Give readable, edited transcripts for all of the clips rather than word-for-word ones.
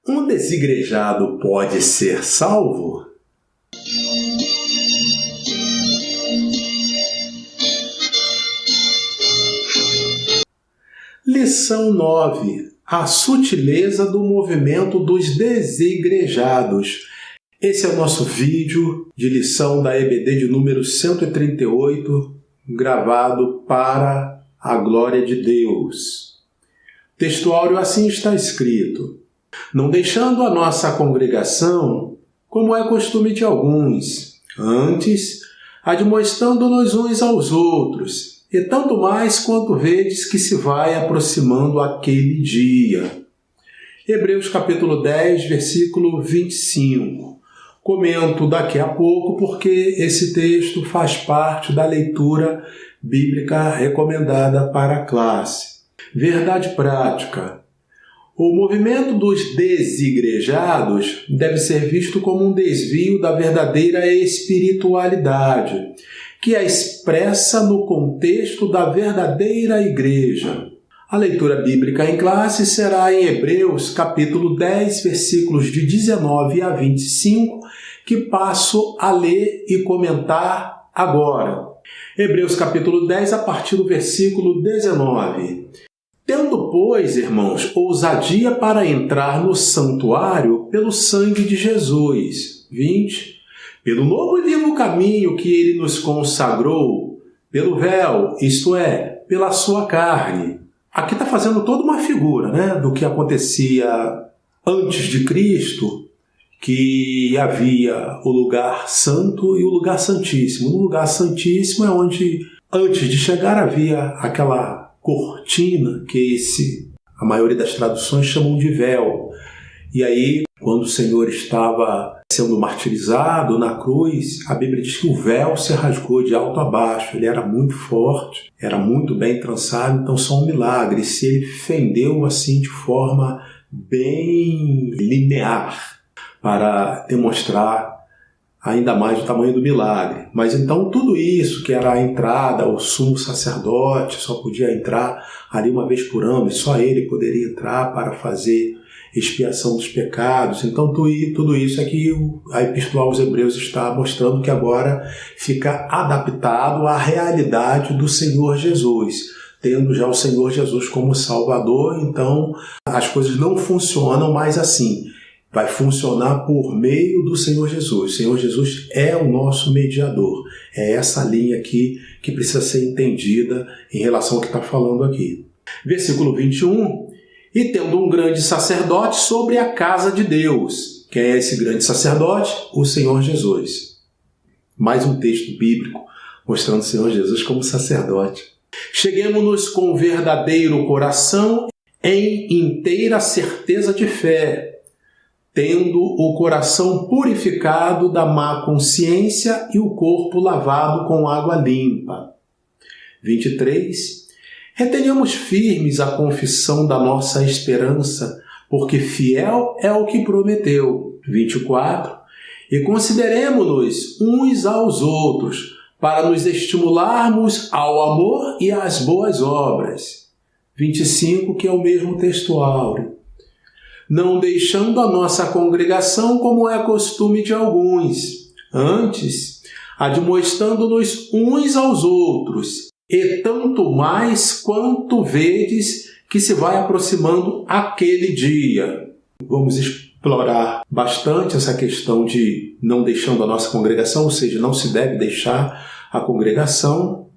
Um desigrejado pode ser salvo? Lição 9. A sutileza do movimento dos desigrejados. Esse é o nosso vídeo de lição da EBD de número 138, gravado para a glória de Deus. Textuário assim está escrito: não deixando a nossa congregação, como é costume de alguns, antes, admoestando-nos uns aos outros, e tanto mais quanto vedes que se vai aproximando aquele dia. Hebreus capítulo 10, versículo 25. Comento daqui a pouco porque esse texto faz parte da leitura bíblica recomendada para a classe. Verdade prática. O movimento dos desigrejados deve ser visto como um desvio da verdadeira espiritualidade, que é expressa no contexto da verdadeira igreja. A leitura bíblica em classe será em Hebreus capítulo 10, versículos de 19 a 25, que passo a ler e comentar agora. Hebreus capítulo 10, a partir do versículo 19. Tendo, pois, irmãos, ousadia para entrar no santuário pelo sangue de Jesus. 20. Pelo novo e vivo caminho que ele nos consagrou, pelo véu, isto é, pela sua carne. Aqui está fazendo toda uma figura, do que acontecia antes de Cristo, que havia o lugar santo e o lugar santíssimo. No lugar santíssimo é onde, antes de chegar, havia aquela cortina que a maioria das traduções chamam de véu. E aí, quando o Senhor estava sendo martirizado na cruz, a Bíblia diz que o véu se rasgou de alto a baixo. Ele era muito forte, era muito bem trançado, então só um milagre. Se ele fendeu assim de forma bem linear para demonstrar ainda mais o tamanho do milagre. Mas então tudo isso, que era a entrada, o sumo sacerdote só podia entrar ali uma vez por ano, e só ele poderia entrar para fazer expiação dos pecados. Então tudo isso é que a Epístola aos Hebreus está mostrando que agora fica adaptado à realidade do Senhor Jesus. Tendo já o Senhor Jesus como Salvador, então as coisas não funcionam mais assim. Vai funcionar por meio do Senhor Jesus. O Senhor Jesus é o nosso mediador. É essa linha aqui que precisa ser entendida em relação ao que está falando aqui. Versículo 21. E tendo um grande sacerdote sobre a casa de Deus. Quem é esse grande sacerdote? O Senhor Jesus. Mais um texto bíblico mostrando o Senhor Jesus como sacerdote. Cheguemo-nos com verdadeiro coração em inteira certeza de fé, tendo o coração purificado da má consciência e o corpo lavado com água limpa. 23. Retenhamos firmes a confissão da nossa esperança, porque fiel é o que prometeu. 24. E consideremo-nos uns aos outros, para nos estimularmos ao amor e às boas obras. 25, que é o mesmo texto áureo. Não deixando a nossa congregação como é costume de alguns, antes, admoestando-nos uns aos outros, e tanto mais quanto vedes que se vai aproximando aquele dia. Vamos explorar bastante essa questão de não deixando a nossa congregação, ou seja, não se deve deixar a congregação.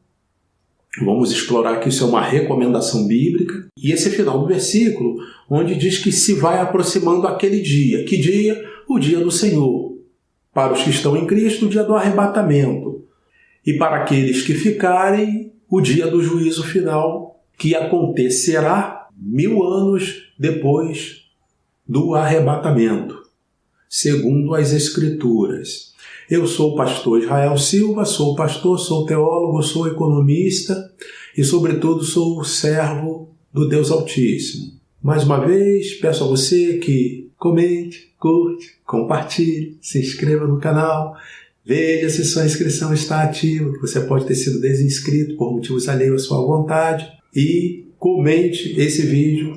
Vamos explorar que isso é uma recomendação bíblica. E esse final do versículo, onde diz que se vai aproximando aquele dia. Que dia? O dia do Senhor. Para os que estão em Cristo, o dia do arrebatamento. E para aqueles que ficarem, o dia do juízo final, que acontecerá 1000 anos depois do arrebatamento, segundo as Escrituras. Eu sou o pastor Israel Silva, sou pastor, sou teólogo, sou economista e, sobretudo, sou o servo do Deus Altíssimo. Mais uma vez, peço a você que comente, curte, compartilhe, se inscreva no canal, veja se sua inscrição está ativa, que você pode ter sido desinscrito por motivos alheios à sua vontade, e comente esse vídeo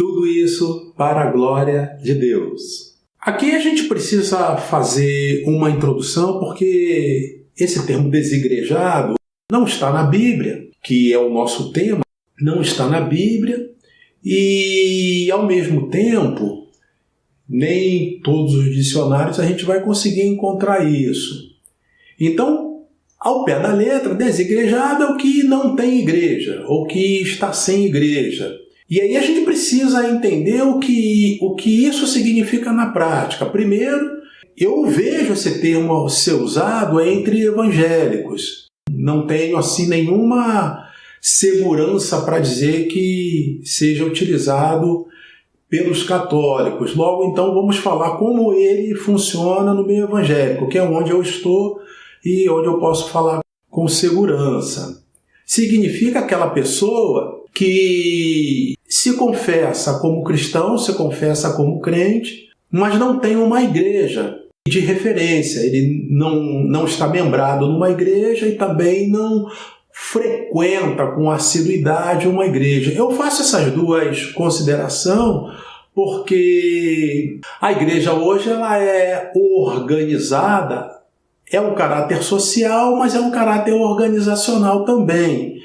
Tudo isso para a glória de Deus. Aqui a gente precisa fazer uma introdução porque esse termo desigrejado não está na Bíblia, que é o nosso tema, não está na Bíblia e, ao mesmo tempo, nem todos os dicionários a gente vai conseguir encontrar isso. Então, ao pé da letra, desigrejado é o que não tem igreja, ou que está sem igreja. E aí a gente precisa entender o que isso significa na prática. Primeiro, eu vejo esse termo ser usado entre evangélicos. Não tenho assim nenhuma segurança para dizer que seja utilizado pelos católicos. Logo, então, vamos falar como ele funciona no meio evangélico, que é onde eu estou e onde eu posso falar com segurança. Significa aquela pessoa que se confessa como cristão, se confessa como crente, mas não tem uma igreja de referência. Ele não está membrado numa igreja e também não frequenta com assiduidade uma igreja. Eu faço essas duas considerações porque a igreja hoje ela é organizada, é um caráter social, mas é um caráter organizacional também,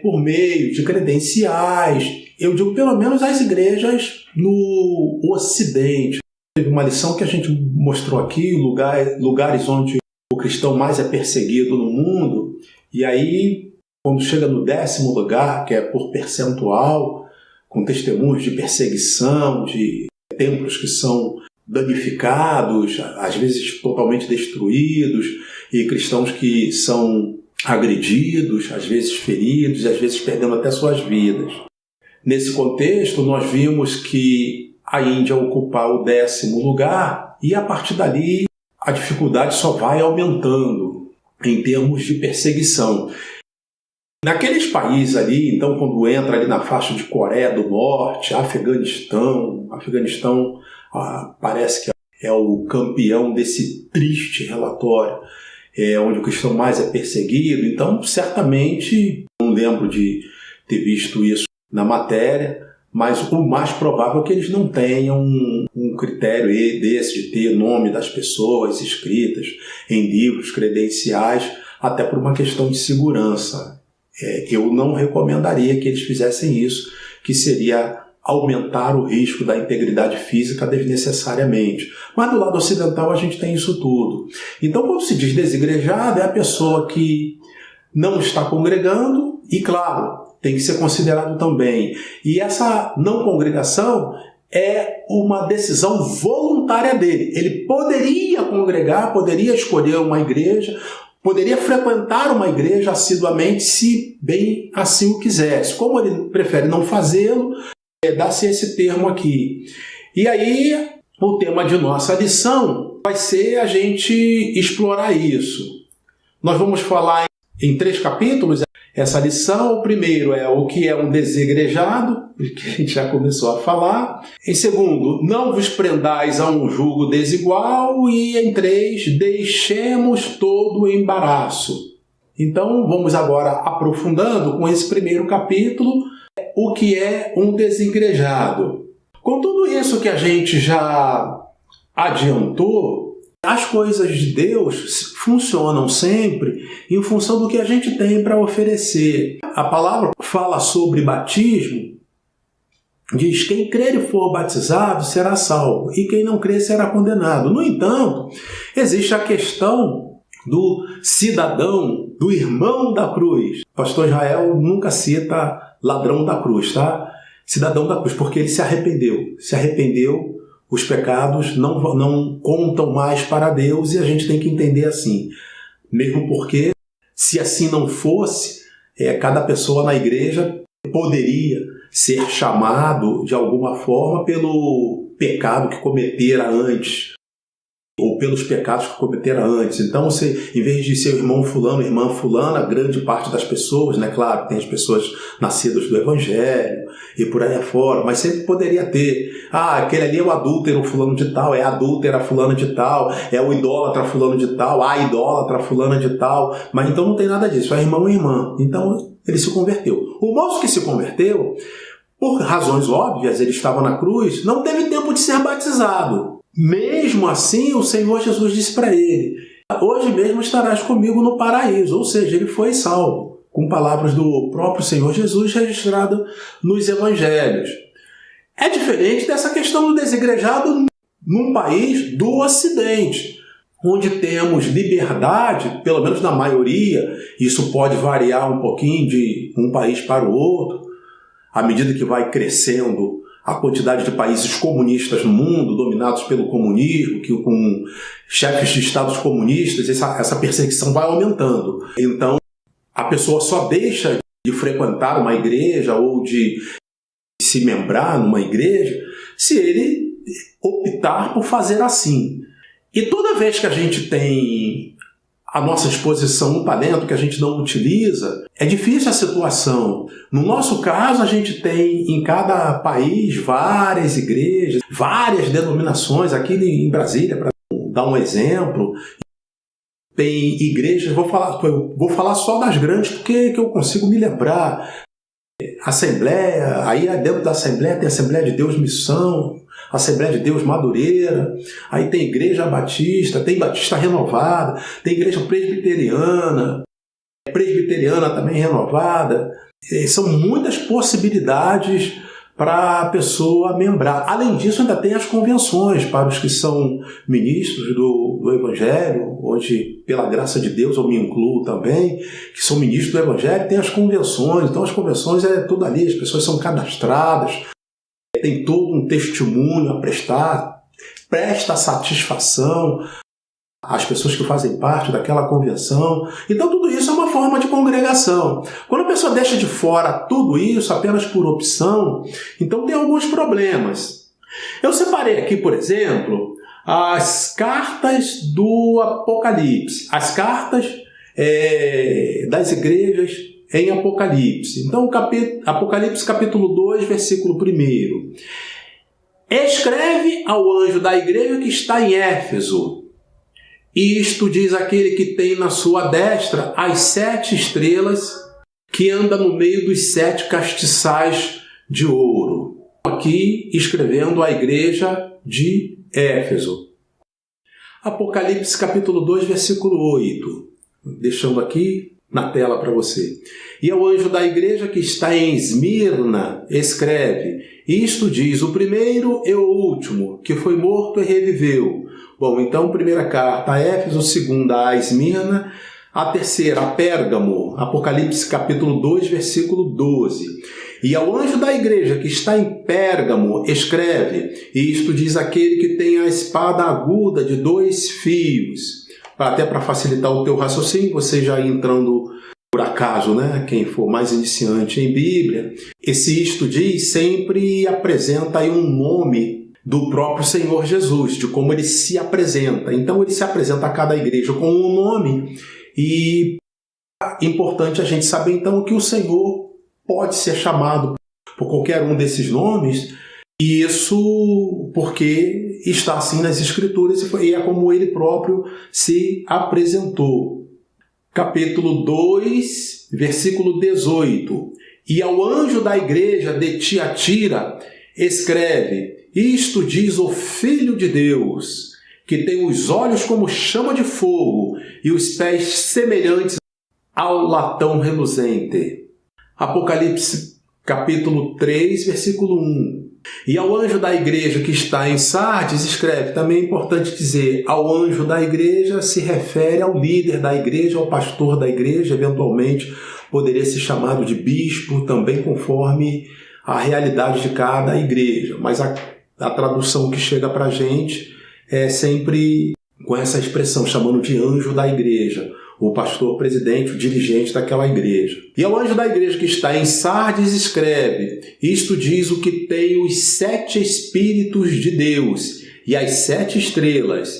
por meio de credenciais. Eu digo pelo menos as igrejas no Ocidente. Teve uma lição que a gente mostrou aqui, lugares onde o cristão mais é perseguido no mundo, e aí, quando chega no 10º lugar, que é por percentual, com testemunhos de perseguição, de templos que são danificados, às vezes totalmente destruídos, e cristãos que são agredidos, às vezes feridos, e às vezes perdendo até suas vidas. Nesse contexto, nós vimos que a Índia ocupar o 10º lugar, e a partir dali a dificuldade só vai aumentando em termos de perseguição. Naqueles países ali, então, quando entra ali na faixa de Coreia do Norte, Afeganistão parece que é o campeão desse triste relatório, onde o cristão mais é perseguido. Então, certamente, não lembro de ter visto isso na matéria, mas o mais provável é que eles não tenham um critério desse de ter nome das pessoas escritas em livros, credenciais, até por uma questão de segurança. Eu não recomendaria que eles fizessem isso, que seria aumentar o risco da integridade física desnecessariamente. Mas do lado ocidental a gente tem isso tudo. Então, quando se diz desigrejado, é a pessoa que não está congregando e, claro, tem que ser considerado também. E essa não congregação é uma decisão voluntária dele. Ele poderia congregar, poderia escolher uma igreja, poderia frequentar uma igreja assiduamente, se bem assim o quisesse. Como ele prefere não fazê-lo, dá-se esse termo aqui. E aí, o tema de nossa lição vai ser a gente explorar isso. Nós vamos falar em 3 capítulos essa lição. O primeiro é o que é um desigrejado, que a gente já começou a falar. Em segundo, não vos prendais a um jugo desigual. E em 3, deixemos todo o embaraço. Então, vamos agora aprofundando com esse primeiro capítulo, o que é um desigrejado. Com tudo isso que a gente já adiantou, as coisas de Deus funcionam sempre em função do que a gente tem para oferecer. A palavra fala sobre batismo, diz: quem crer e for batizado será salvo, e quem não crer será condenado. No entanto, existe a questão do cidadão, do irmão da cruz. O pastor Israel nunca cita ladrão da cruz, tá? Cidadão da cruz, porque ele se arrependeu. Se arrependeu, os pecados não contam mais para Deus, e a gente tem que entender assim. Mesmo porque, se assim não fosse, cada pessoa na igreja poderia ser chamado de alguma forma pelo pecado que cometera antes, ou pelos pecados que cometera antes. Então, você, em vez de ser o irmão fulano, irmã fulana, grande parte das pessoas, né? Claro, tem as pessoas nascidas do Evangelho e por aí afora, mas sempre poderia ter: aquele ali é o adúltero fulano de tal, é a adúltera fulano de tal, é o idólatra fulano de tal, a idólatra fulana de tal. Mas então não tem nada disso, é irmão e irmã. Então, ele se converteu. O moço que se converteu por razões óbvias, ele estava na cruz, não teve tempo de ser batizado. Mesmo assim, o Senhor Jesus disse para ele: hoje mesmo estarás comigo no paraíso. Ou seja, ele foi salvo, com palavras do próprio Senhor Jesus registrado nos evangelhos. É diferente dessa questão do desigrejado num país do Ocidente, onde temos liberdade, pelo menos na maioria. Isso pode variar um pouquinho de um país para o outro, à medida que vai crescendo a quantidade de países comunistas no mundo, dominados pelo comunismo, que com chefes de estados comunistas, essa perseguição vai aumentando. Então, a pessoa só deixa de frequentar uma igreja ou de se membrar numa igreja se ele optar por fazer assim. E toda vez que a gente tem à nossa disposição um talento que a gente não utiliza, é difícil a situação. No nosso caso, a gente tem em cada país várias igrejas, várias denominações. Aqui em Brasília, para dar um exemplo, tem igrejas, vou falar só das grandes porque que eu consigo me lembrar. Assembleia, aí dentro da Assembleia tem a Assembleia de Deus Missão, Assembleia de Deus Madureira, aí tem Igreja Batista, tem Batista Renovada, tem Igreja Presbiteriana também renovada. São muitas possibilidades para a pessoa membrar. Além disso, ainda tem as convenções para os que são ministros do Evangelho, onde, pela graça de Deus, eu me incluo também, que são ministros do Evangelho, tem as convenções. Então, as convenções é tudo ali, as pessoas são cadastradas, tem todo um testemunho a prestar, presta satisfação às pessoas que fazem parte daquela convenção. Então, tudo isso é uma forma de congregação. Quando a pessoa deixa de fora tudo isso apenas por opção, então tem alguns problemas. Eu separei aqui, por exemplo, as cartas do Apocalipse, as cartas das igrejas em Apocalipse. Então, Apocalipse capítulo 2, versículo 1. Escreve ao anjo da igreja que está em Éfeso. Isto diz aquele que tem na sua destra as 7 estrelas, que anda no meio dos 7 castiçais de ouro. Aqui escrevendo à igreja de Éfeso. Apocalipse capítulo 2, versículo 8. Deixando aqui na tela para você. E ao anjo da igreja que está em Esmirna, escreve: isto diz o primeiro e o último, que foi morto e reviveu. Bom, então, primeira carta a Éfeso, segunda a Esmirna, a terceira a Pérgamo, Apocalipse capítulo 2, versículo 12. E ao anjo da igreja que está em Pérgamo, escreve: isto diz aquele que tem a espada aguda de 2 fios. Até para facilitar o teu raciocínio, você já entrando por acaso, né? Quem for mais iniciante em Bíblia, esse isto diz sempre apresenta aí um nome do próprio Senhor Jesus, de como ele se apresenta. Então ele se apresenta a cada igreja com um nome, e é importante a gente saber então que o Senhor pode ser chamado por qualquer um desses nomes, e isso porque está assim nas Escrituras e é como ele próprio se apresentou. Capítulo 2, versículo 18. E ao anjo da igreja de Tiatira escreve: isto diz o Filho de Deus, que tem os olhos como chama de fogo e os pés semelhantes ao latão reluzente. Apocalipse capítulo 3, versículo 1. E ao anjo da igreja que está em Sardes escreve, também é importante dizer, ao anjo da igreja se refere ao líder da igreja, ao pastor da igreja, eventualmente poderia ser chamado de bispo, também conforme a realidade de cada igreja. Mas a tradução que chega para a gente é sempre com essa expressão, chamando de anjo da igreja, o pastor presidente, o dirigente daquela igreja. E ao anjo da igreja que está em Sardes escreve, isto diz o que tem os 7 Espíritos de Deus e as 7 estrelas.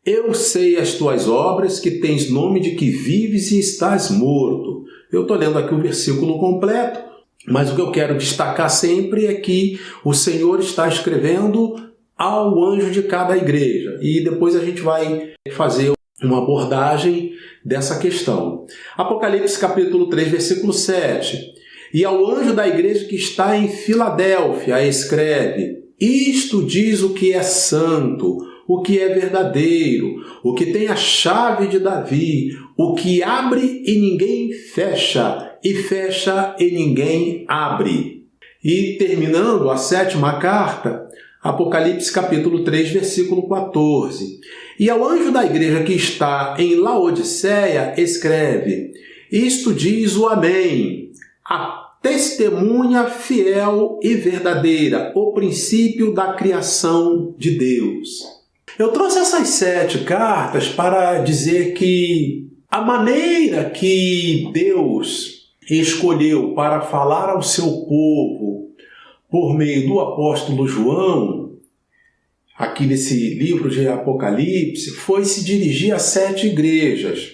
Eu sei as tuas obras, que tens nome de que vives e estás morto. Eu estou lendo aqui o versículo completo, mas o que eu quero destacar sempre é que o Senhor está escrevendo ao anjo de cada igreja. E depois a gente vai fazer uma abordagem dessa questão. Apocalipse capítulo 3, versículo 7. E ao anjo da igreja que está em Filadélfia, escreve: Isto diz o que é santo, o que é verdadeiro, o que tem a chave de Davi, o que abre e ninguém fecha, e fecha e ninguém abre. E terminando a 7ª carta, Apocalipse capítulo 3, versículo 14. E ao anjo da igreja que está em Laodiceia, escreve: Isto diz o Amém, a testemunha fiel e verdadeira, o princípio da criação de Deus. Eu trouxe essas 7 cartas para dizer que a maneira que Deus escolheu para falar ao seu povo por meio do apóstolo João, aqui nesse livro de Apocalipse, foi se dirigir a 7 igrejas.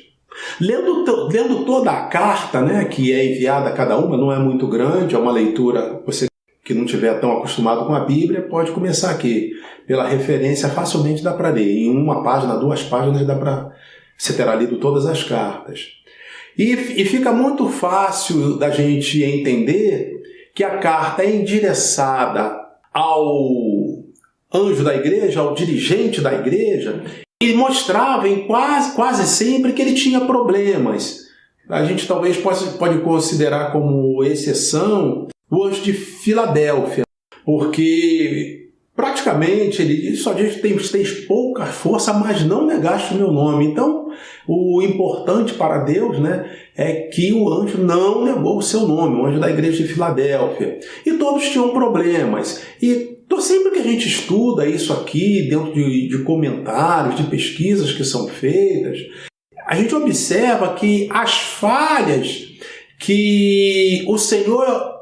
Lendo toda a carta, né, que é enviada a cada uma, não é muito grande, é uma leitura, você que não estiver tão acostumado com a Bíblia, pode começar aqui. Pela referência, facilmente dá para ler. Em 1 página, 2 páginas, dá para você ter lido todas as cartas. E fica muito fácil da gente entender que a carta é endereçada ao anjo da igreja, ao dirigente da igreja, e mostrava em quase sempre que ele tinha problemas. A gente talvez pode considerar como exceção o anjo de Filadélfia, porque praticamente ele só diz que tem pouca força, mas não negaste o meu nome. Então, o importante para Deus, né, é que o anjo não negou o seu nome, o anjo da igreja de Filadélfia. E todos tinham problemas. E sempre que a gente estuda isso aqui, dentro de comentários, de pesquisas que são feitas, a gente observa que as falhas que o Senhor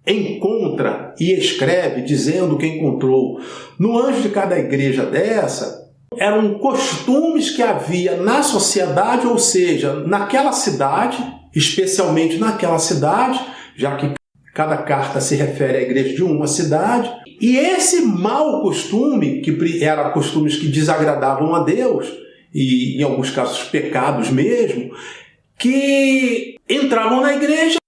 encontra e escreve, dizendo que encontrou no anjo de cada igreja dessa, eram costumes que havia na sociedade, ou seja, naquela cidade, especialmente naquela cidade, já que cada carta se refere à igreja de uma cidade, e esse mau costume, que eram costumes que desagradavam a Deus, e em alguns casos pecados mesmo, que entravam na igreja,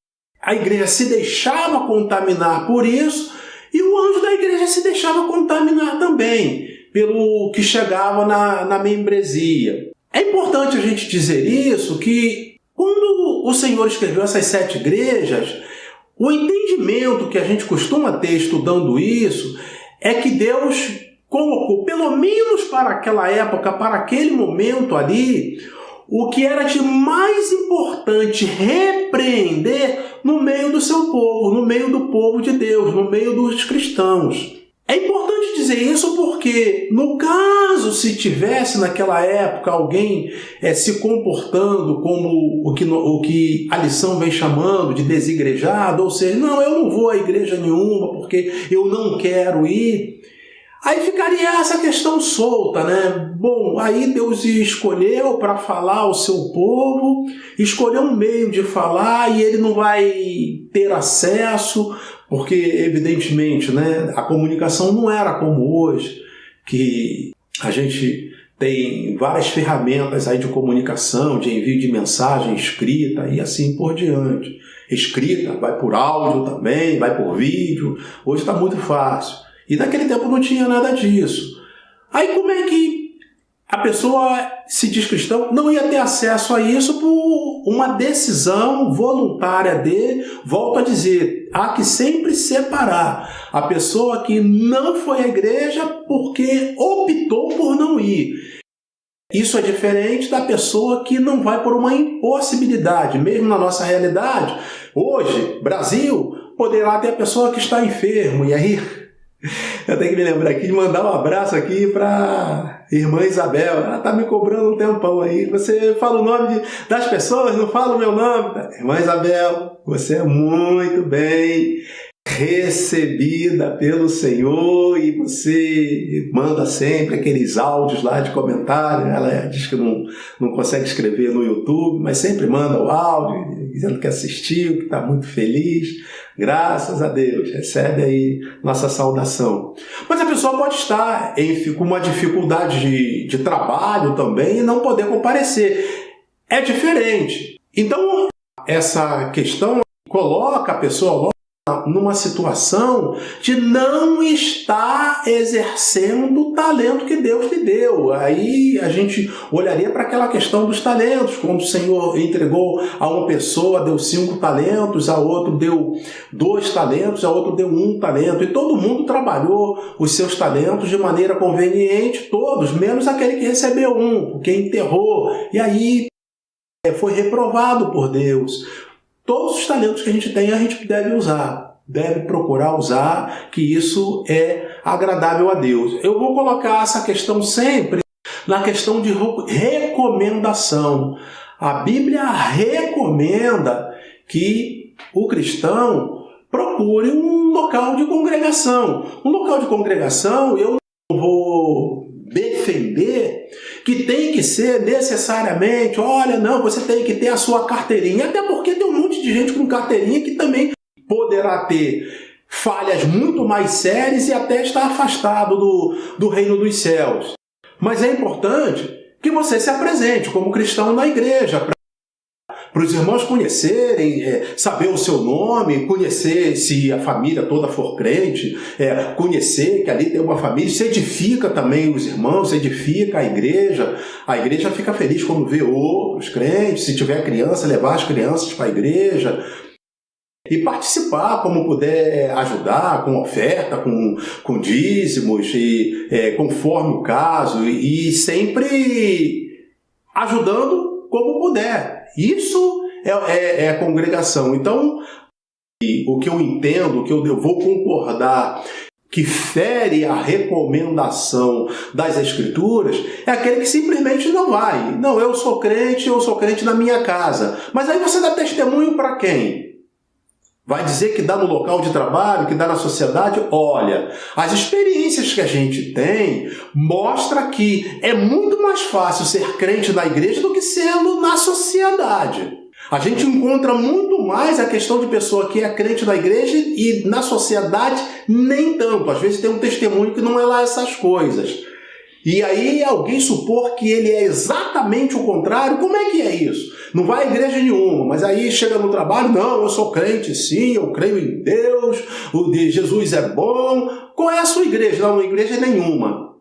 a igreja se deixava contaminar por isso, e o anjo da igreja se deixava contaminar também, pelo que chegava na membresia. É importante a gente dizer isso, que quando o Senhor escreveu essas 7 igrejas, o entendimento que a gente costuma ter estudando isso é que Deus colocou, pelo menos para aquela época, para aquele momento ali, o que era de mais importante repreender no meio do seu povo, no meio do povo de Deus, no meio dos cristãos. É importante dizer isso porque, no caso, se tivesse naquela época alguém se comportando como o que a lição vem chamando de desigrejado, ou seja, não, eu não vou a igreja nenhuma porque eu não quero ir, aí ficaria essa questão solta, né? Bom, aí Deus escolheu para falar ao seu povo, escolheu um meio de falar e ele não vai ter acesso, porque, evidentemente, né, a comunicação não era como hoje, que a gente tem várias ferramentas aí de comunicação, de envio de mensagem escrita e assim por diante. Escrita, vai por áudio também, vai por vídeo, hoje está muito fácil. E naquele tempo não tinha nada disso. Aí como é que a pessoa se diz cristão não ia ter acesso a isso por uma decisão voluntária dele? Volto a dizer, há que sempre separar a pessoa que não foi à igreja porque optou por não ir. Isso é diferente da pessoa que não vai por uma impossibilidade. Mesmo na nossa realidade, hoje, Brasil, poderá ter a pessoa que está enfermo, e aí eu tenho que me lembrar aqui de mandar um abraço aqui para irmã Isabel. Ela está me cobrando um tempão aí. Você fala o nome das pessoas, não fala o meu nome. Irmã Isabel, você é muito bem recebida pelo Senhor e você manda sempre aqueles áudios lá de comentário. Ela diz que não consegue escrever no YouTube, mas sempre manda o áudio dizendo que assistiu, que está muito feliz. Graças a Deus, recebe aí nossa saudação. Mas a pessoa pode estar com uma dificuldade de trabalho também e não poder comparecer. É diferente. Então, essa questão, coloca a pessoa numa situação de não estar exercendo o talento que Deus lhe deu. Aí a gente olharia para aquela questão dos talentos, quando o Senhor entregou a uma pessoa, deu 5 talentos, a outro deu 2 talentos, a outro deu 1 talento, e todo mundo trabalhou os seus talentos de maneira conveniente, todos, menos aquele que recebeu 1, porque enterrou, e aí foi reprovado por Deus. Todos os talentos que a gente tem, a gente deve usar, deve procurar usar, que isso é agradável a Deus. Eu vou colocar essa questão sempre na questão de recomendação. A Bíblia recomenda que o cristão procure um local de congregação. Um local de congregação, eu não vou defender que tem que ser necessariamente, olha, não, você tem que ter a sua carteirinha, até porque tem um monte de gente com carteirinha que também poderá ter falhas muito mais sérias e até estar afastado do reino dos céus. Mas é importante que você se apresente como cristão na igreja, para os irmãos conhecerem, saber o seu nome, conhecer se a família toda for crente, conhecer que ali tem uma família, se edifica também os irmãos, se edifica a igreja fica feliz quando vê outros crentes, se tiver criança, levar as crianças para a igreja, e participar como puder, ajudar com oferta, com dízimos, e conforme o caso, e sempre ajudando como puder. Isso é a congregação. Então, o que eu entendo, o que eu vou concordar, que fere a recomendação das Escrituras, é aquele que simplesmente não vai. Não, eu sou crente na minha casa. Mas aí você dá testemunho para quem? Vai dizer que dá no local de trabalho, que dá na sociedade? Olha, as experiências que a gente tem mostram que é muito mais fácil ser crente na igreja do que sendo na sociedade. A gente encontra muito mais a questão de pessoa que é crente na igreja e na sociedade nem tanto. Às vezes tem um testemunho que não é lá essas coisas. E aí alguém supor que ele é exatamente o contrário, como é que é isso? Não vai à igreja nenhuma, mas aí chega no trabalho, não, eu sou crente sim, eu creio em Deus, o de Jesus é bom. Qual é a sua igreja? Não, igreja nenhuma.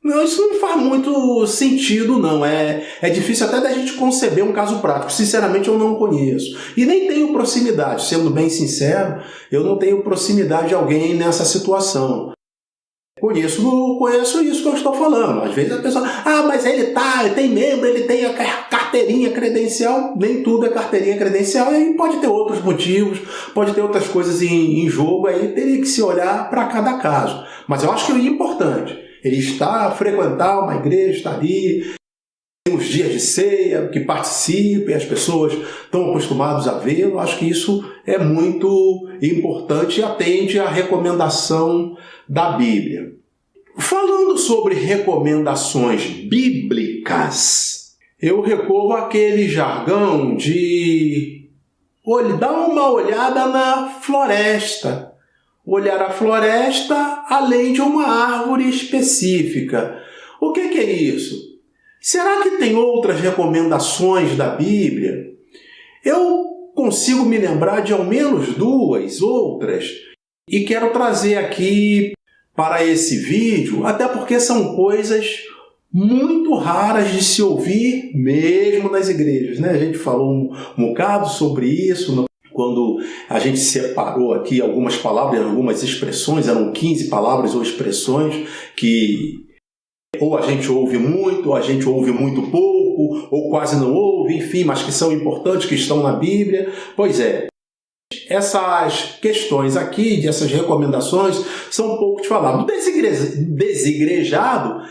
Não, isso não faz muito sentido, não. É difícil até da gente conceber um caso prático. Sinceramente, eu não conheço. E nem tenho proximidade. Sendo bem sincero, eu não tenho proximidade de alguém nessa situação. Conheço isso que eu estou falando. Às vezes a pessoa, mas ele tem membro, ele tem a carteirinha credencial. Nem tudo é carteirinha credencial, e aí pode ter outros motivos, pode ter outras coisas em jogo, aí teria que se olhar para cada caso. Mas eu acho que o importante, ele frequentar uma igreja, estar ali, tem os dias de ceia, que participem, as pessoas estão acostumadas a vê-lo. Acho que isso é muito importante e atende à recomendação da Bíblia. Falando sobre recomendações bíblicas, eu recorro àquele jargão de dar uma olhada na floresta. Olhar a floresta além de uma árvore específica. O que é isso? Será que tem outras recomendações da Bíblia? Eu consigo me lembrar de ao menos 2 outras e quero trazer aqui para esse vídeo, até porque são coisas muito raras de se ouvir mesmo nas igrejas, né? A gente falou um bocado sobre isso quando a gente separou aqui algumas palavras, algumas expressões, eram 15 palavras ou expressões que ou a gente ouve muito, ou a gente ouve muito pouco, ou quase não ouve, enfim, mas que são importantes, que estão na Bíblia. Pois é, essas questões aqui, essas recomendações, são um pouco de falar. O desigrejado,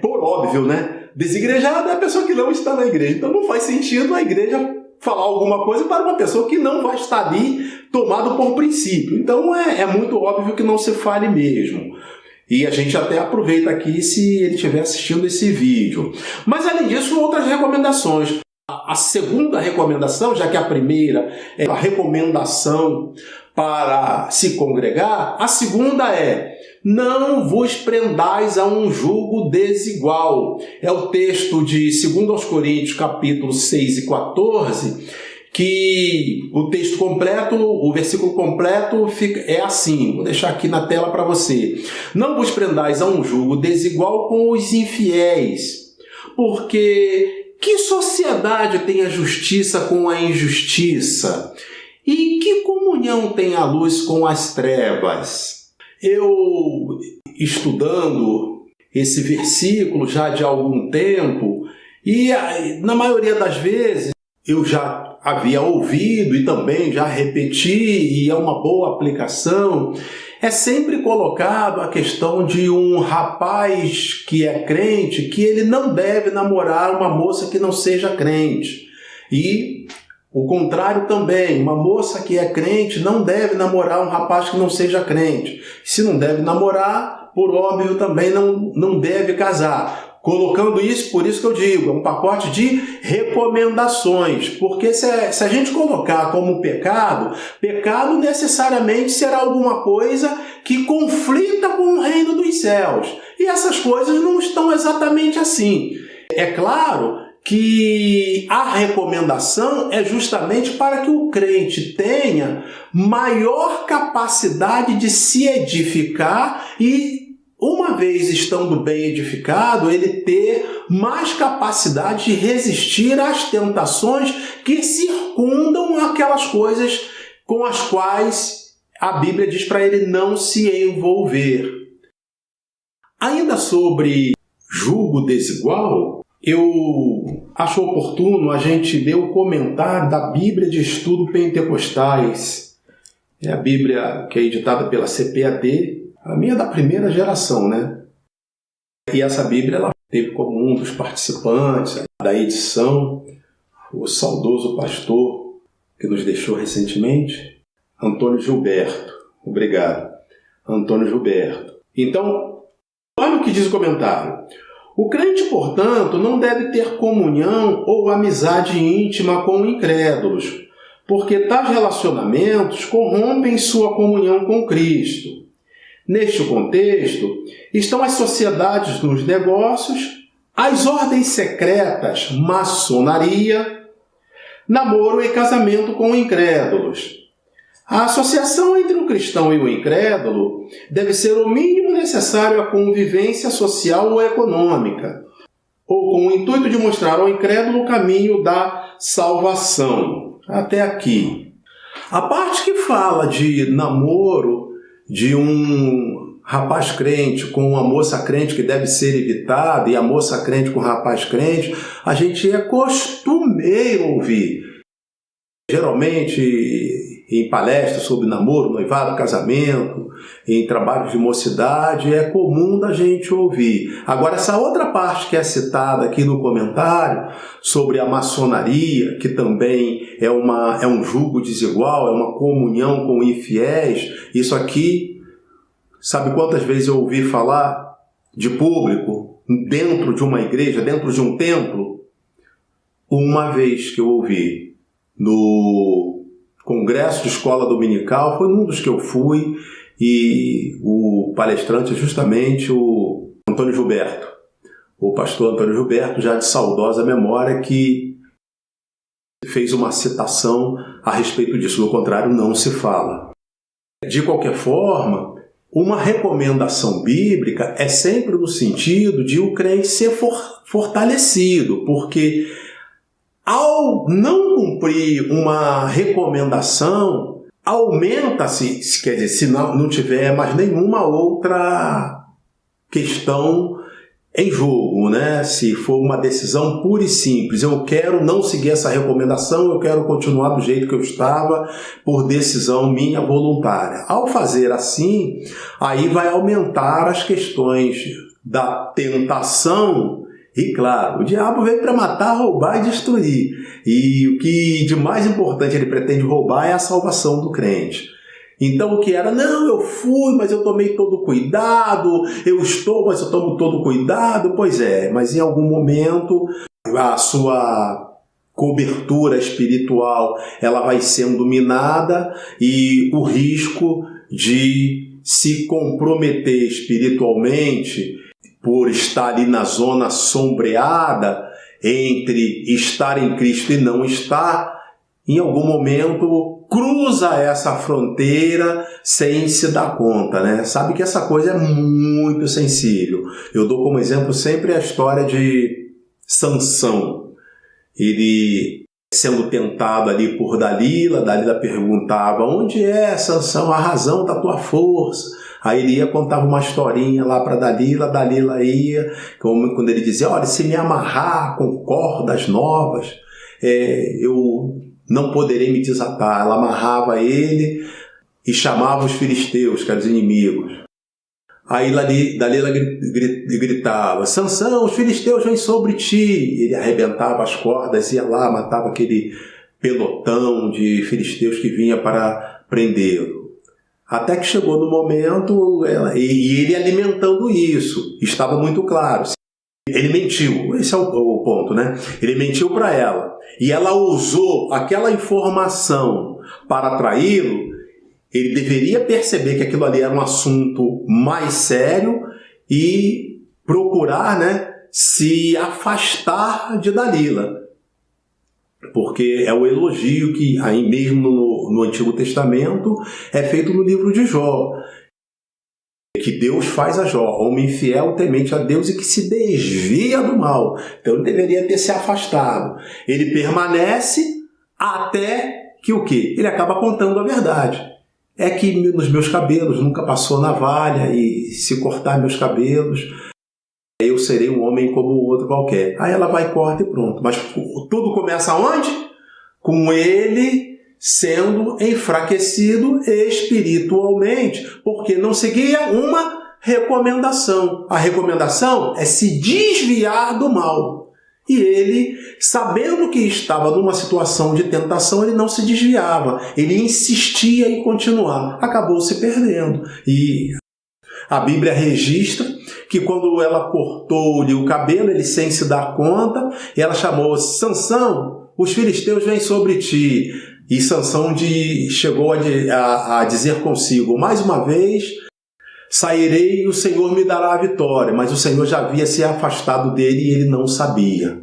por óbvio, né? Desigrejado é a pessoa que não está na igreja. Então não faz sentido a igreja falar alguma coisa para uma pessoa que não vai estar ali tomado por princípio. Então é muito óbvio que não se fale mesmo. E a gente até aproveita aqui se ele estiver assistindo esse vídeo. Mas, além disso, outras recomendações. A segunda recomendação, já que a primeira é a recomendação para se congregar, a segunda é: não vos prendais a um jugo desigual. É o texto de 2 Coríntios, capítulo 6 e 14, que o texto completo, o versículo completo é assim, vou deixar aqui na tela para você. Não vos prendais a um jugo desigual com os infiéis, porque que sociedade tem a justiça com a injustiça? E que comunhão tem a luz com as trevas? Eu, estudando esse versículo já de algum tempo, e na maioria das vezes eu já havia ouvido e também já repeti, e é uma boa aplicação, é sempre colocado a questão de um rapaz que é crente, que ele não deve namorar uma moça que não seja crente. E o contrário também, uma moça que é crente não deve namorar um rapaz que não seja crente. Se não deve namorar, por óbvio também não deve casar. Colocando isso, por isso que eu digo, é um pacote de recomendações, porque se a gente colocar como pecado, pecado necessariamente será alguma coisa que conflita com o reino dos céus. E essas coisas não estão exatamente assim. É claro que a recomendação é justamente para que o crente tenha maior capacidade de se edificar e, uma vez estando bem edificado, ele ter mais capacidade de resistir às tentações que circundam aquelas coisas com as quais a Bíblia diz para ele não se envolver. Ainda sobre jugo desigual, eu acho oportuno a gente ver o comentário da Bíblia de Estudo Pentecostais. É a Bíblia que é editada pela CPAD, a minha é da primeira geração, né? E essa Bíblia ela teve como um dos participantes da edição o saudoso pastor que nos deixou recentemente, Antônio Gilberto. Obrigado, Antônio Gilberto. Então, olha o que diz o comentário. O crente, portanto, não deve ter comunhão ou amizade íntima com incrédulos, porque tais relacionamentos corrompem sua comunhão com Cristo. Neste contexto, estão as sociedades nos negócios, as ordens secretas, maçonaria, namoro e casamento com incrédulos. A associação entre o cristão e o incrédulo deve ser o mínimo necessário à convivência social ou econômica, ou com o intuito de mostrar ao incrédulo o caminho da salvação. Até aqui. A parte que fala de namoro de um rapaz crente com uma moça crente que deve ser evitada e a moça crente com o rapaz crente, a gente é costumeiro ouvir. Geralmente em palestras sobre namoro, noivado, casamento, em trabalhos de mocidade, é comum da gente ouvir. Agora, essa outra parte que é citada aqui no comentário, sobre a maçonaria, que também é um jugo desigual, é uma comunhão com infiéis, isso aqui, sabe quantas vezes eu ouvi falar de público, dentro de uma igreja, dentro de um templo? Uma vez que eu ouvi no congresso de escola dominical, foi um dos que eu fui, e o palestrante é justamente o Antônio Gilberto, o pastor Antônio Gilberto, já de saudosa memória, que fez uma citação a respeito disso. Do contrário, não se fala. De qualquer forma, uma recomendação bíblica é sempre no sentido de o crente ser fortalecido, porque ao não cumprir uma recomendação, aumenta-se, quer dizer, se não tiver mais nenhuma outra questão em jogo, né? Se for uma decisão pura e simples, eu quero não seguir essa recomendação, eu quero continuar do jeito que eu estava, por decisão minha voluntária. Ao fazer assim, aí vai aumentar as questões da tentação. E claro, o diabo veio para matar, roubar e destruir. E o que de mais importante ele pretende roubar é a salvação do crente. Então o que era, não, eu fui, mas eu tomei todo cuidado, eu estou, mas eu tomo todo cuidado. Pois é, mas em algum momento a sua cobertura espiritual ela vai sendo minada e o risco de se comprometer espiritualmente por estar ali na zona sombreada entre estar em Cristo e não estar, em algum momento cruza essa fronteira sem se dar conta, né? Sabe que essa coisa é muito sensível. Eu dou como exemplo sempre a história de Sansão. Ele sendo tentado ali por Dalila perguntava: onde é, Sansão, a razão da tua força? Aí ele ia, contava uma historinha lá para Dalila ia, quando ele dizia: olha, se me amarrar com cordas novas, eu não poderei me desatar. Ela amarrava ele e chamava os filisteus, que eram os inimigos. Aí Dalila gritava: Sansão, os filisteus vêm sobre ti. Ele arrebentava as cordas, ia lá, matava aquele pelotão de filisteus que vinha para prendê-lo. Até que chegou no momento, e ele alimentando isso, estava muito claro. Ele mentiu, esse é o ponto, né? Ele mentiu para ela, e ela usou aquela informação para atraí-lo. Ele deveria perceber que aquilo ali era um assunto mais sério e procurar, né, se afastar de Dalila. Porque é o elogio que, aí mesmo no Antigo Testamento, é feito no livro de Jó. Que Deus faz a Jó, homem fiel, temente a Deus e que se desvia do mal. Então ele deveria ter se afastado. Ele permanece até que o quê? Ele acaba contando a verdade. É que nos meus cabelos nunca passou navalha e se cortar meus cabelos, eu serei um homem como o outro qualquer. Aí ela vai, corta e pronto. Mas tudo começa onde? Com ele sendo enfraquecido espiritualmente, porque não seguia uma recomendação. A recomendação é se desviar do mal. E ele, sabendo que estava numa situação de tentação, ele não se desviava. Ele insistia em continuar. Acabou se perdendo. E a Bíblia registra que quando ela cortou-lhe o cabelo, ele sem se dar conta, ela chamou: Sansão, os filisteus vêm sobre ti. E Sansão chegou a dizer consigo: mais uma vez sairei e o Senhor me dará a vitória. Mas o Senhor já havia se afastado dele e ele não sabia.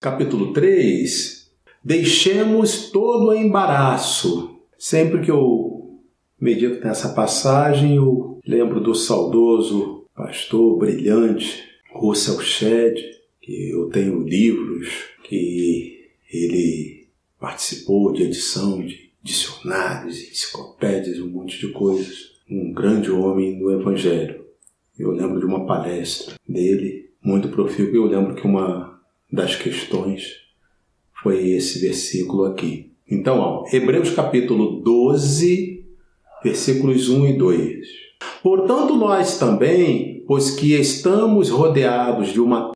Capítulo 3. Deixemos todo o embaraço. Sempre que eu medito nessa passagem, eu lembro do saudoso pastor brilhante Russell Shedd, que eu tenho livros que ele participou de edição de dicionários, enciclopédias, um monte de coisas. Um grande homem do Evangelho. Eu lembro de uma palestra dele, muito profícua, e eu lembro que uma das questões foi esse versículo aqui. Então, Hebreus capítulo 12, versículos 1 e 2. Portanto, nós também, pois que estamos rodeados de uma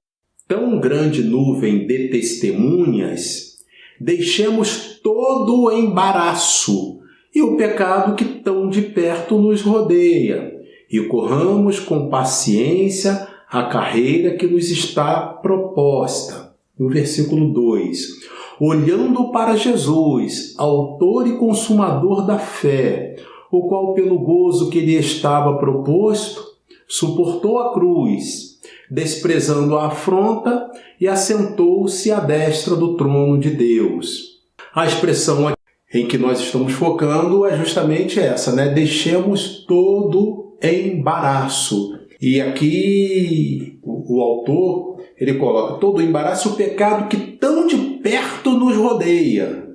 tão grande nuvem de testemunhas, deixemos todo o embaraço e o pecado que tão de perto nos rodeia, e corramos com paciência a carreira que nos está proposta. No versículo 2. Olhando para Jesus, autor e consumador da fé, o qual pelo gozo que lhe estava proposto, suportou a cruz, desprezando a afronta, e assentou-se à destra do trono de Deus. A expressão em que nós estamos focando é justamente essa, né? Deixemos todo embaraço. E aqui o autor, ele coloca todo o embaraço e o pecado que tão de perto nos rodeia.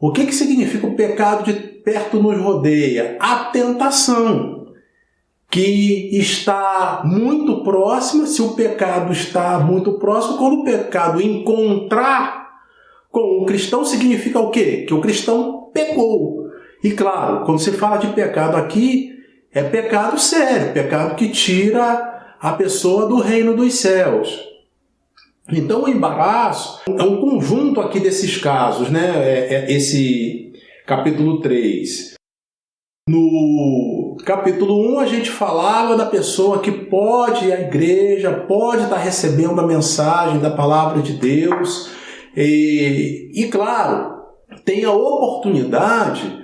O que significa o pecado de perto nos rodeia? A tentação, que está muito próxima. Se o pecado está muito próximo, quando o pecado encontrar com o cristão, significa o quê? Que o cristão pecou. E claro, quando se fala de pecado aqui, é pecado sério, pecado que tira a pessoa do reino dos céus. Então o embaraço é um conjunto aqui desses casos, né? Esse capítulo 3. No capítulo 1 a gente falava da pessoa que pode ir à igreja, pode estar recebendo a mensagem da palavra de Deus. E claro, tem a oportunidade,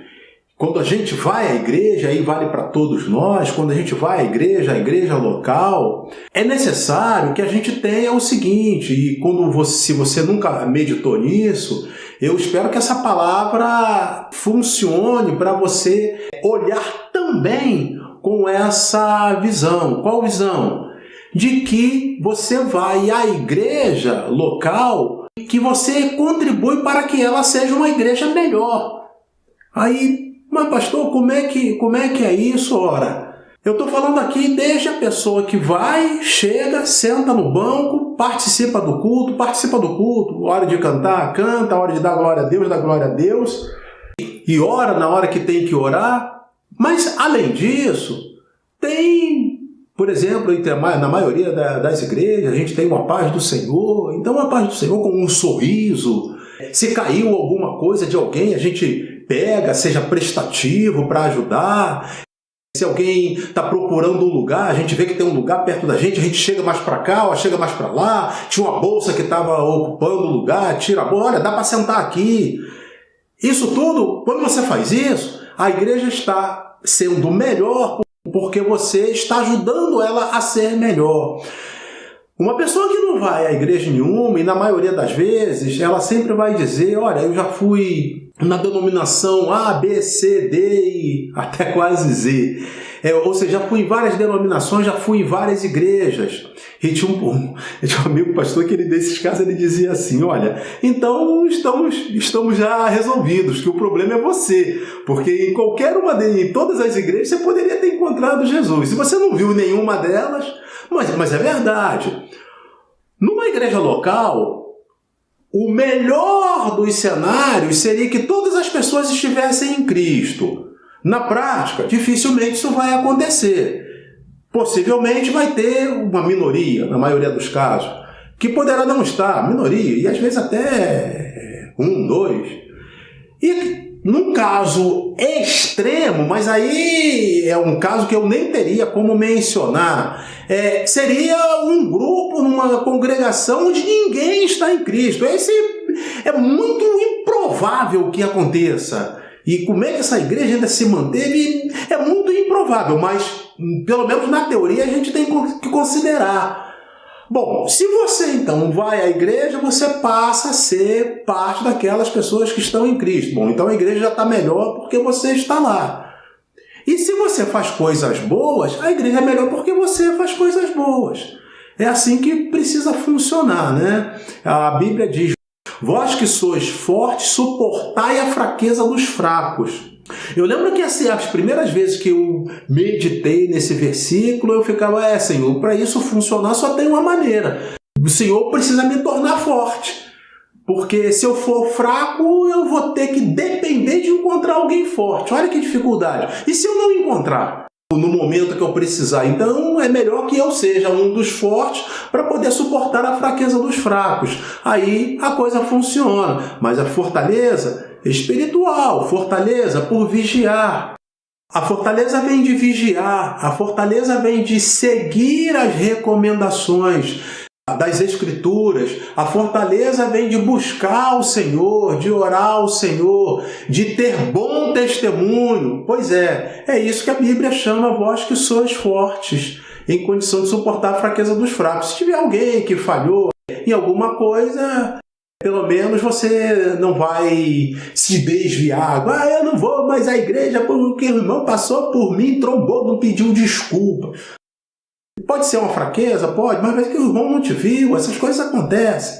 quando a gente vai à igreja, aí vale para todos nós, quando a gente vai à igreja local, é necessário que a gente tenha o seguinte, e se você nunca meditou nisso, Eu espero que essa palavra funcione para você olhar também com essa visão. Qual visão? De que você vai à igreja local, que você contribui para que ela seja uma igreja melhor. Aí, mas pastor, como é que é isso? Ora, eu estou falando aqui desde a pessoa que vai, chega, senta no banco, participa do culto, hora de cantar, canta, hora de dar glória a Deus, dá glória a Deus, e ora na hora que tem que orar. Mas, além disso, tem, por exemplo, na maioria das igrejas, a gente tem uma paz do Senhor. Então, a paz do Senhor com um sorriso. Se caiu alguma coisa de alguém, a gente pega, seja prestativo para ajudar. Se alguém está procurando um lugar, a gente vê que tem um lugar perto da gente chega mais para cá, ou chega mais para lá, tinha uma bolsa que estava ocupando o lugar, tira a bolsa, olha, dá para sentar aqui. Isso tudo, quando você faz isso, a igreja está sendo melhor porque você está ajudando ela a ser melhor. Uma pessoa que não vai à igreja nenhuma, e na maioria das vezes, ela sempre vai dizer, olha, eu já fui na denominação A, B, C, D e até quase Z. Ou seja, já fui em várias denominações, já fui em várias igrejas. E tinha um amigo pastor que desses casos ele dizia assim, olha, então estamos já resolvidos, que o problema é você, porque em todas as igrejas você poderia ter encontrado Jesus. Se você não viu nenhuma delas, mas é verdade. Numa igreja local, o melhor dos cenários seria que todas as pessoas estivessem em Cristo. Na prática, dificilmente isso vai acontecer. Possivelmente vai ter uma minoria, na maioria dos casos, que poderá não estar, minoria, e às vezes até 1, 2. E num caso extremo, mas aí é um caso que eu nem teria como mencionar, seria um grupo, numa congregação onde ninguém está em Cristo. Esse é muito improvável que aconteça. E como é que essa igreja ainda se manteve? É muito improvável, mas pelo menos na teoria a gente tem que considerar. Bom, se você então vai à igreja, você passa a ser parte daquelas pessoas que estão em Cristo. Bom, então a igreja já está melhor porque você está lá. E se você faz coisas boas, a igreja é melhor porque você faz coisas boas. É assim que precisa funcionar, né? A Bíblia diz, vós que sois fortes, suportai a fraqueza dos fracos. Eu lembro que assim, as primeiras vezes que eu meditei nesse versículo, eu ficava, Senhor, para isso funcionar só tem uma maneira. O Senhor precisa me tornar forte. Porque se eu for fraco, eu vou ter que depender de encontrar alguém forte. Olha que dificuldade. E se eu não encontrar no momento que eu precisar? Então é melhor que eu seja um dos fortes para poder suportar a fraqueza dos fracos. Aí a coisa funciona. Mas a fortaleza espiritual, fortaleza por vigiar. A fortaleza vem de vigiar, a fortaleza vem de seguir as recomendações das Escrituras. A fortaleza vem de buscar o Senhor, de orar ao Senhor, de ter bom testemunho. Pois é isso que a Bíblia chama vós que sois fortes, em condição de suportar a fraqueza dos fracos. Se tiver alguém que falhou em alguma coisa, pelo menos você não vai se desviar. Eu não vou mais à igreja porque o irmão passou por mim, trombou, não pediu desculpa. Pode ser uma fraqueza? Pode, mas parece que o irmão não te viu, essas coisas acontecem.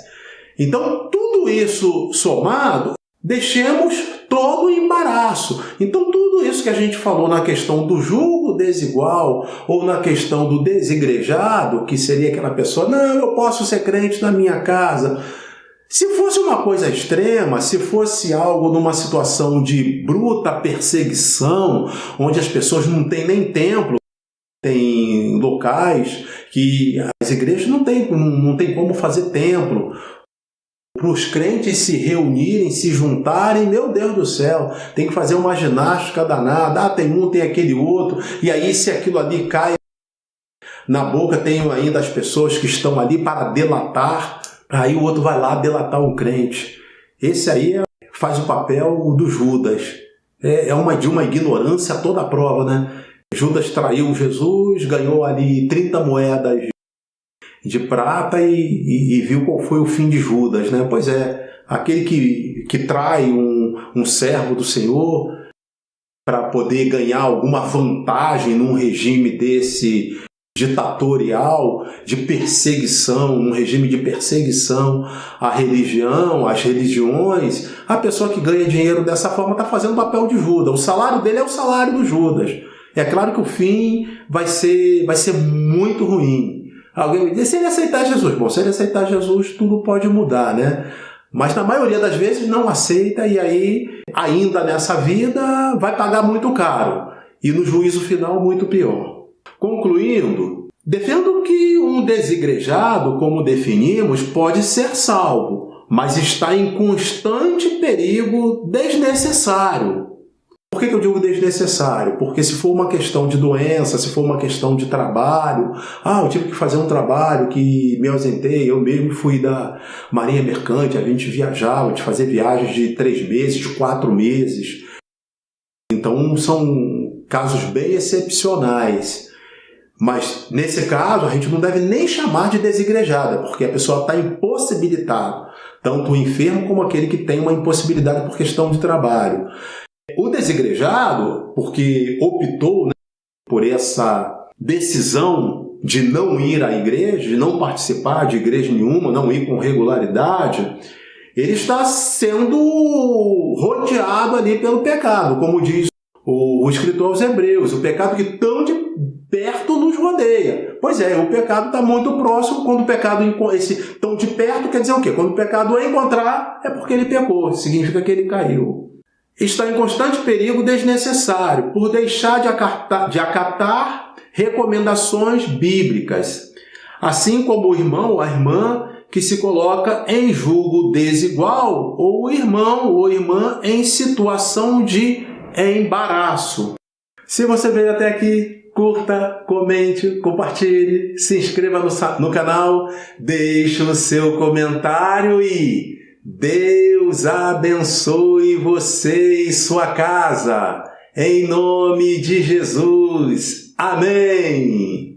Então, tudo isso somado, deixemos todo o embaraço. Então, tudo isso que a gente falou na questão do julgo desigual ou na questão do desigrejado, que seria aquela pessoa, não, eu posso ser crente na minha casa. Se fosse uma coisa extrema, se fosse algo numa situação de bruta perseguição, onde as pessoas não têm nem templo, tem locais que as igrejas não tem como fazer templo, para os crentes se reunirem, se juntarem, meu Deus do céu, tem que fazer uma ginástica danada, tem um, tem aquele outro, e aí se aquilo ali cai na boca, tem ainda as pessoas que estão ali para delatar, aí o outro vai lá delatar um crente. Esse aí faz o papel do Judas. De uma ignorância a toda a prova, né? Judas traiu Jesus, ganhou ali 30 moedas de prata e viu qual foi o fim de Judas, né? Pois é, Aquele que trai um servo do Senhor para poder ganhar alguma vantagem num regime desse ditatorial, de perseguição, um regime de perseguição à religião, às religiões, a pessoa que ganha dinheiro dessa forma está fazendo o papel de Judas. O salário dele é o salário do Judas. É claro que o fim vai ser muito ruim. Alguém me diz, se ele aceitar Jesus, bom, se ele aceitar Jesus, tudo pode mudar, né? Mas na maioria das vezes não aceita e aí, ainda nessa vida, vai pagar muito caro. E no juízo final, muito pior. Concluindo, defendo que um desigrejado, como definimos, pode ser salvo, mas está em constante perigo desnecessário. Por que eu digo desnecessário? Porque se for uma questão de doença, se for uma questão de trabalho, eu tive que fazer um trabalho que me ausentei, eu mesmo fui da Marinha Mercante, a gente viajava, de fazer viagens de 3 meses, de 4 meses. Então são casos bem excepcionais. Mas nesse caso a gente não deve nem chamar de desigrejada, porque a pessoa está impossibilitada, tanto o enfermo como aquele que tem uma impossibilidade por questão de trabalho. O desigrejado, porque optou, né, por essa decisão de não ir à igreja, de não participar de igreja nenhuma, não ir com regularidade, ele está sendo rodeado ali pelo pecado, como diz o escritor aos Hebreus, o pecado que tão de perto nos rodeia. Pois é, o pecado está muito próximo. Quando o pecado esse tão de perto quer dizer o quê? Quando o pecado encontrar, é porque ele pecou, significa que ele caiu. Está em constante perigo desnecessário por deixar de acatar recomendações bíblicas, assim como o irmão ou a irmã que se coloca em julgo desigual ou o irmão ou irmã em situação de embaraço. Se você veio até aqui, curta, comente, compartilhe, se inscreva no canal, deixe o seu comentário e Deus abençoe você e sua casa. Em nome de Jesus. Amém.